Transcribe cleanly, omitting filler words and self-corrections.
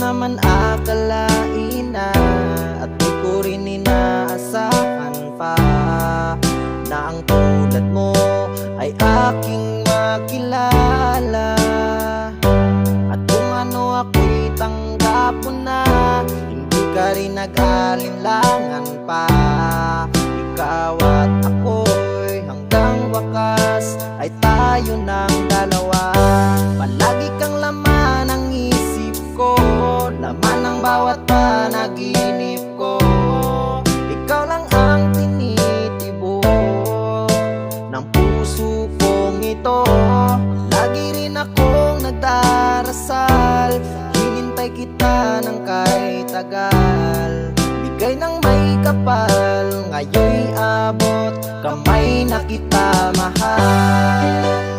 naman akalain na, at di ko rin inaasahan pa, na ang tulad mo ay aking makilala. At kung ano ako'y tanggap mo na, hindi ka rin nag-alinlangan pa. Ikaw at ako'y hanggang wakas ay tayo ng dalawa. Palagi kang laman ng isip ko, laman ng bawat panaginip ko. Ikaw lang ang tinitibok ng puso kong ito. Lagi rin akong nagdarasal, hinintay kita ng kahit tagal. Bigay ng may kapal, ngayon'y abot kamay na kita mahal.